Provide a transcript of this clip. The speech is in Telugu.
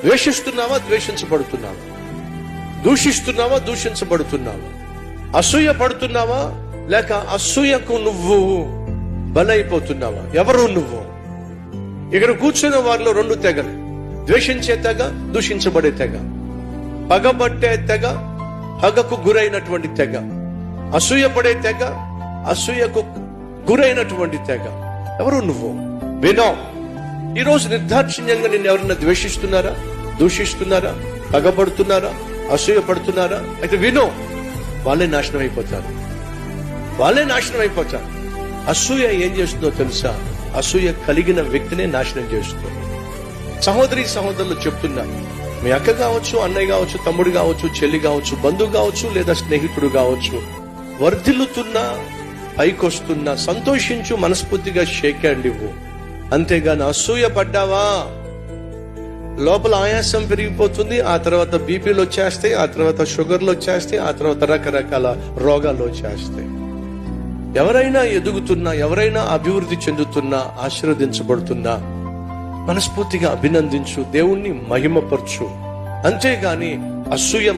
ద్వేషిస్తున్నావా, ద్వేషించబడుతున్నావా? దూషిస్తున్నావా, దూషించబడుతున్నావా? అసూయ పడుతున్నావా, లేక అసూయకు నువ్వు బలైపోతున్నావా? ఎవరు నువ్వు? ఇక్కడ కూర్చున్న వారిలో రెండు తెగలు: ద్వేషించే తెగ, దూషించబడే తెగ, పగబట్టే తెగ, పగకు గురైనటువంటి తెగ, అసూయ పడే తెగ, అసూయకు గురైనటువంటి తెగ. ఎవరు నువ్వు? వినో, ఈరోజు నిర్దాక్షిణ్యంగా నిన్ను ఎవరైనా ద్వేషిస్తున్నారా, దూషిస్తున్నారా, పగబడుతున్నారా, అసూయ పడుతున్నారా? అయితే వినో, వాళ్ళే నాశనం అయిపోతారు. వాళ్ళే నాశనం అయిపోతారు. అసూయ ఏం చేస్తుందో తెలుసా? అసూయ కలిగిన వ్యక్తినే నాశనం చేస్తుంది. సహోదరి సహోదరులు చెప్తున్నా, మీ అక్క కావచ్చు, అన్నయ్య కావచ్చు, తమ్ముడు కావచ్చు, చెల్లి కావచ్చు, బంధువు కావచ్చు, లేదా స్నేహితుడు కావచ్చు, వర్ధిల్లుతున్నా, పైకొస్తున్నా సంతోషించు, మనస్ఫూర్తిగా షేక్ హ్యాండ్ ఇవ్వు. అంతేగాని అసూయ పడ్డావా, లోపల ఆయాసం పెరిగిపోతుంది, ఆ తర్వాత బీపీలు వచ్చేస్తాయి, ఆ తర్వాత షుగర్లు వచ్చేస్తాయి, ఆ తర్వాత రకరకాల రోగాలు వచ్చేస్తాయి. ఎవరైనా ఎదుగుతున్నా, ఎవరైనా అభివృద్ధి చెందుతున్నా, ఆశీర్వదించబడుతున్నా మనస్ఫూర్తిగా అభినందించు, దేవుణ్ణి మహిమపరచు. అంతేగాని అసూయ